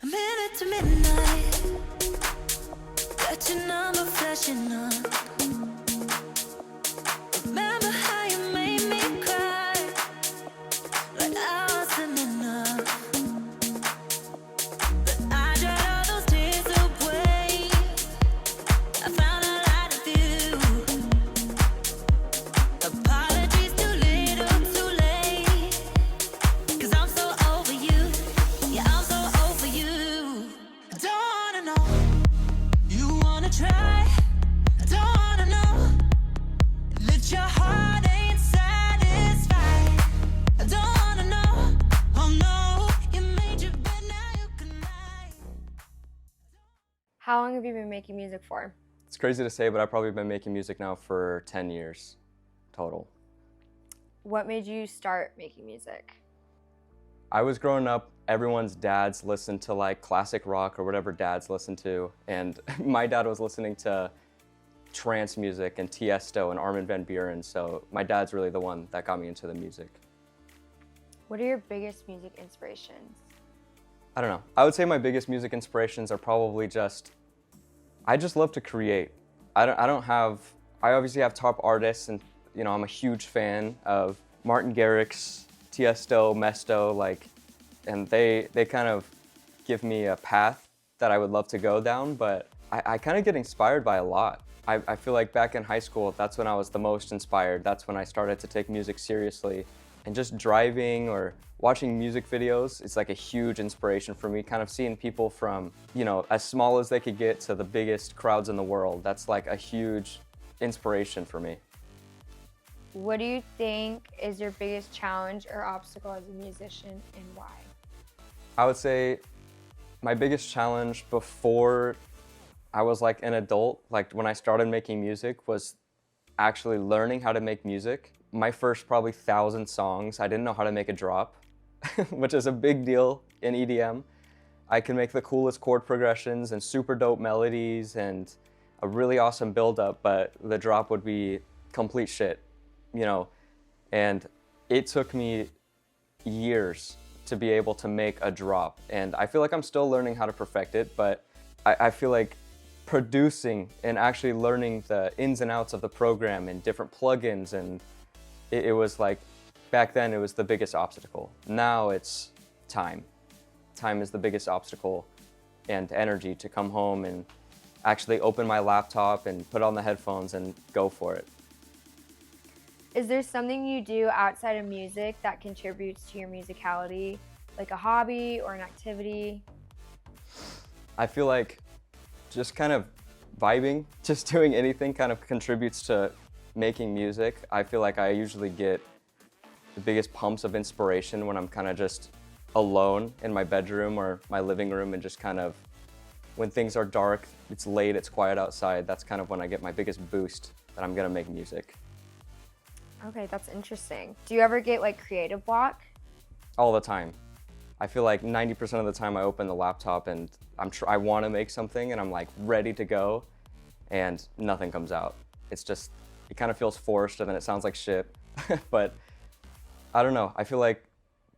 A minute to midnight, got your number flashing on. Remember how you made me cry, like I wasn't enough. But I dried all those tears away. I found a light of you. Apologies too little, too late. 'Cause I'm so over you. Yeah, I'm so over you. I don't wanna know. You wanna try. I don't wanna know. That your heart ain't satisfied. I don't wanna know. Oh no, you made your bed, now you can lie. How long have you been making music for? It's crazy to say, but I've probably been making music now for 10 years total. What made you start making music? I was growing up, everyone's dads listened to like classic rock or whatever dads listen to, and my dad was listening to trance music and Tiesto and Armin van Buuren, so my dad's really the one that got me into the music. What are your biggest music inspirations? I don't know. I would say my biggest music inspirations are probably I just love to create. I obviously have top artists, and I'm a huge fan of Martin Garrix, Tiesto, Mesto, and they kind of give me a path that I would love to go down, but I kind of get inspired by a lot. I feel like back in high school, that's when I was the most inspired. That's when I started to take music seriously. And just driving or watching music videos is like a huge inspiration for me, kind of seeing people from, as small as they could get to the biggest crowds in the world. That's like a huge inspiration for me. What do you think is your biggest challenge or obstacle as a musician, and why? I would say my biggest challenge before I was like an adult, like when I started making music, was actually learning how to make music. My first probably 1,000 songs, I didn't know how to make a drop, which is a big deal in EDM. I can make the coolest chord progressions and super dope melodies and a really awesome build-up, but the drop would be complete shit, and it took me years to be able to make a drop. And I feel like I'm still learning how to perfect it, but I feel like producing and actually learning the ins and outs of the program and different plugins, and it was like, back then it was the biggest obstacle. Now it's time. Time is the biggest obstacle, and energy to come home and actually open my laptop and put on the headphones and go for it. Is there something you do outside of music that contributes to your musicality, like a hobby or an activity? I feel like just kind of vibing, just doing anything kind of contributes to making music. I feel like I usually get the biggest pumps of inspiration when I'm kind of just alone in my bedroom or my living room, and just kind of, when things are dark, it's late, it's quiet outside, that's kind of when I get my biggest boost that I'm gonna make music. Okay, that's interesting. Do you ever get like creative block? All the time. I feel like 90% of the time I open the laptop and I want to make something and I'm like ready to go, and nothing comes out. It's just, it kind of feels forced and then it sounds like shit. But I don't know. I feel like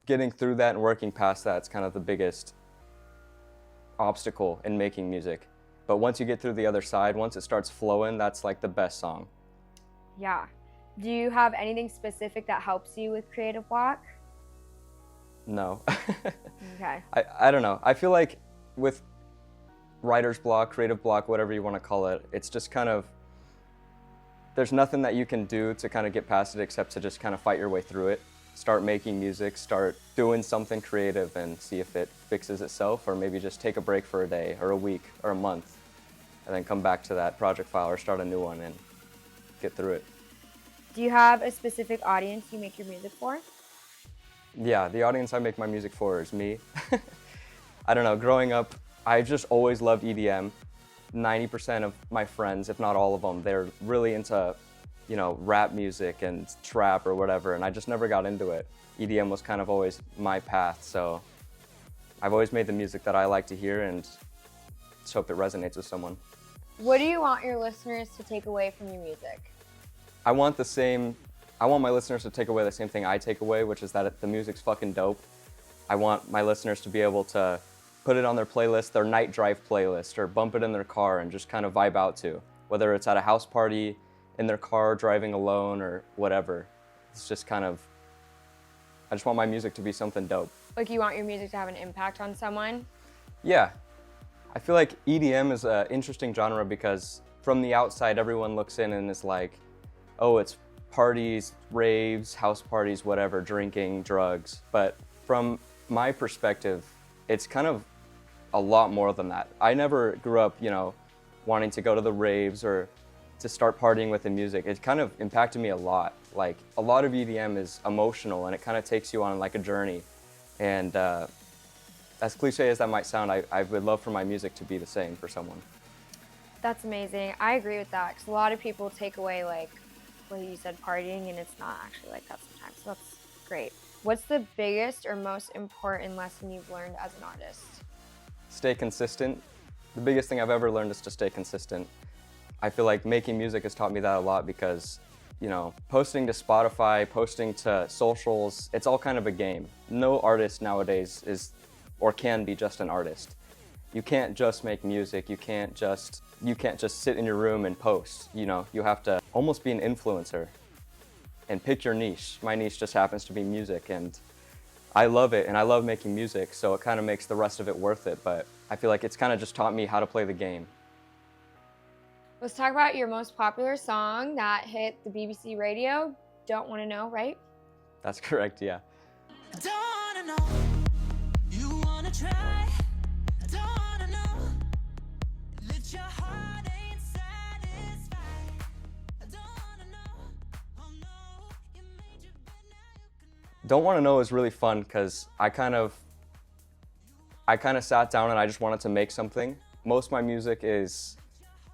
getting through that and working past that is kind of the biggest obstacle in making music. But once you get through the other side, once it starts flowing, that's like the best song. Yeah. Do you have anything specific that helps you with creative block? No. Okay. I don't know. I feel like with writer's block, creative block, whatever you want to call it, it's just kind of, there's nothing that you can do to kind of get past it except to just kind of fight your way through it. Start making music, start doing something creative, and see if it fixes itself, or maybe just take a break for a day or a week or a month and then come back to that project file or start a new one and get through it. Do you have a specific audience you make your music for? Yeah, the audience I make my music for is me. I don't know, growing up, I just always loved EDM. 90% of my friends, if not all of them, they're really into, rap music and trap or whatever, and I just never got into it. EDM was kind of always my path, so I've always made the music that I like to hear and just hope it resonates with someone. What do you want your listeners to take away from your music? I want my listeners to take away the same thing I take away, which is that the music's fucking dope. I want my listeners to be able to put it on their playlist, their night drive playlist, or bump it in their car and just kind of vibe out to, whether it's at a house party, in their car, driving alone, or whatever. It's just kind of, I just want my music to be something dope. Like you want your music to have an impact on someone? Yeah. I feel like EDM is an interesting genre because from the outside, everyone looks in and is like, oh, it's parties, raves, house parties, whatever, drinking, drugs. But from my perspective, it's kind of a lot more than that. I never grew up, wanting to go to the raves or to start partying with the music. It kind of impacted me a lot. Like, a lot of EDM is emotional and it kind of takes you on like a journey. And as cliche as that might sound, I would love for my music to be the same for someone. That's amazing. I agree with that because a lot of people take away like what you said, partying, and it's not actually like that sometimes. So that's great. What's the biggest or most important lesson you've learned as an artist? Stay consistent. The biggest thing I've ever learned is to stay consistent. I feel like making music has taught me that a lot because, posting to Spotify, posting to socials, it's all kind of a game. No artist nowadays is or can be just an artist. You can't just make music. You can't just sit in your room and post. You have to almost be an influencer and pick your niche. My niche just happens to be music, and I love it and I love making music, so it kind of makes the rest of it worth it, but I feel like it's kind of just taught me how to play the game. Let's talk about your most popular song that hit the BBC radio. Don't Want to Know, right? That's correct, yeah. Don't wanna know. You wanna try. Don't wanna know. That your heart ain't satisfied. Don't wanna know. Oh no, you made your bed, now you can. Don't Want to Know is really fun because I kind of sat down and I just wanted to make something. Most of my music is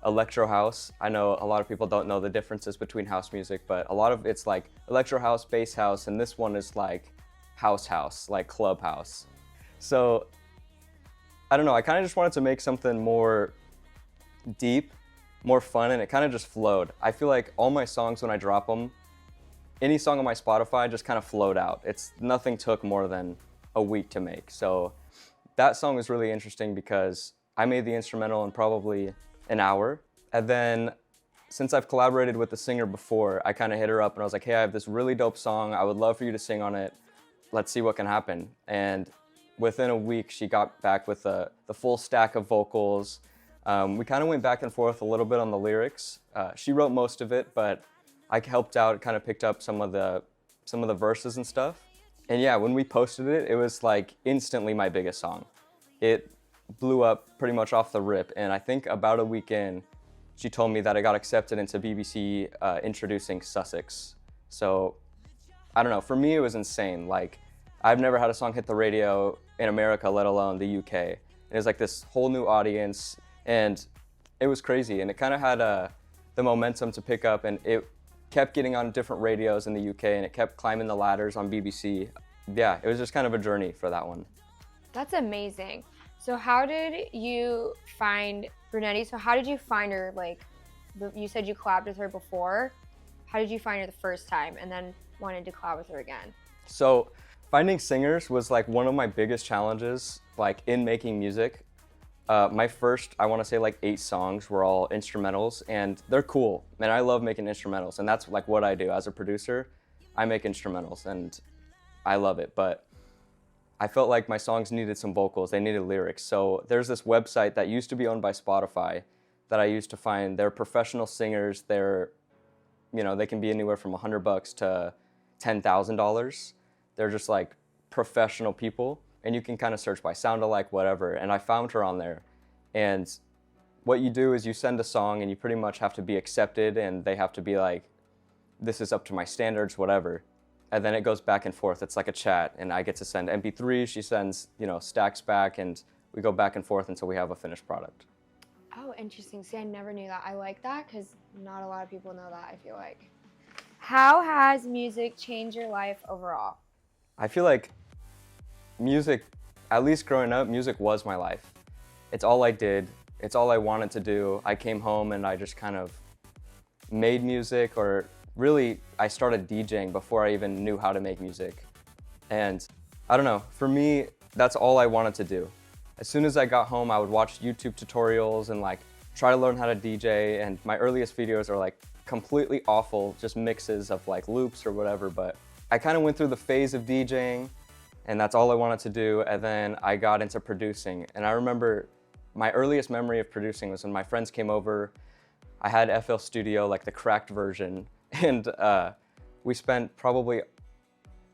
electro house. I know a lot of people don't know the differences between house music, but a lot of it's like electro house, bass house, and this one is like house, like club house. So I don't know, I kind of just wanted to make something more deep, more fun, and it kind of just flowed. I feel like all my songs, when I drop them, any song on my Spotify just kind of flowed out. Nothing took more than a week to make. So that song was really interesting because I made the instrumental in probably an hour. And then since I've collaborated with the singer before, I kind of hit her up and I was like, hey, I have this really dope song. I would love for you to sing on it. Let's see what can happen. And within a week, she got back with the full stack of vocals. We kind of went back and forth a little bit on the lyrics. She wrote most of it, but I helped out, kind of picked up some of the verses and stuff. And yeah, when we posted it, it was like instantly my biggest song. It blew up pretty much off the rip, and I think about a week in, she told me that I got accepted into BBC Introducing Sussex. So, I don't know, for me it was insane. Like, I've never had a song hit the radio in America, let alone the UK. It was like this whole new audience, and it was crazy, and it kind of had the momentum to pick up, and it kept getting on different radios in the UK, and it kept climbing the ladders on BBC. Yeah, it was just kind of a journey for that one. That's amazing. So how did you find Brunetti? So how did you find her? Like, you said you collabed with her before. How did you find her the first time and then wanted to collab with her again? So finding singers was like one of my biggest challenges, like in making music. My first, I want to say like 8 songs were all instrumentals, and they're cool. Man, I love making instrumentals, and that's like what I do as a producer. I make instrumentals and I love it, but I felt like my songs needed some vocals, they needed lyrics. So there's this website that used to be owned by Spotify that I used to find. They're professional singers. They can be anywhere from $100 to $10,000. They're just like professional people, and you can kind of search by sound-alike, whatever. And I found her on there. And what you do is you send a song and you pretty much have to be accepted, and they have to be like, this is up to my standards, whatever. And then it goes back and forth. It's like a chat, and I get to send MP3s, she sends, stacks back, and we go back and forth until we have a finished product. Oh, interesting. See, I never knew that. I like that because not a lot of people know that, I feel like. How has music changed your life overall? I feel like music, at least growing up, music was my life. It's all I did. It's all I wanted to do. I came home and I just kind of made music, or really, I started DJing before I even knew how to make music. And I don't know, for me, that's all I wanted to do. As soon as I got home, I would watch YouTube tutorials and like try to learn how to DJ, and my earliest videos are like completely awful, just mixes of like loops or whatever, but I kind of went through the phase of DJing and that's all I wanted to do, and then I got into producing. And I remember my earliest memory of producing was when my friends came over. I had FL Studio, like the cracked version, and we spent probably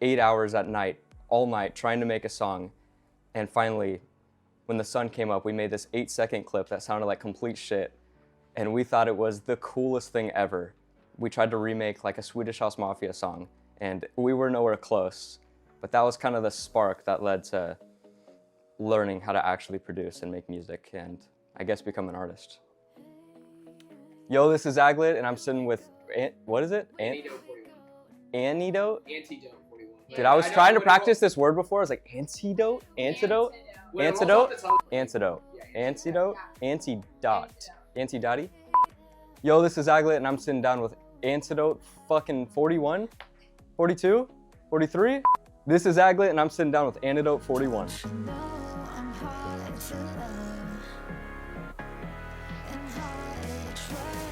8 hours at night, all night, trying to make a song. And finally, when the sun came up, we made this 8-second clip that sounded like complete shit. And we thought it was the coolest thing ever. We tried to remake like a Swedish House Mafia song, and we were nowhere close. But that was kind of the spark that led to learning how to actually produce and make music, and I guess become an artist. Yo, this is Aglet, and I'm sitting with, what is it? Antidote 41. Antidote? Antidote 41. Dude, I was trying to practice this word before. I was like, antidote? Antidote? Antidote? Antidote. Antidote? Antidote. Antidote? Yo, this is Aglet, and I'm sitting down with Antidote fucking 41? 42? 43? This is Aglet, and I'm sitting down with Antidote 41. I'm hard to love and hard to trust.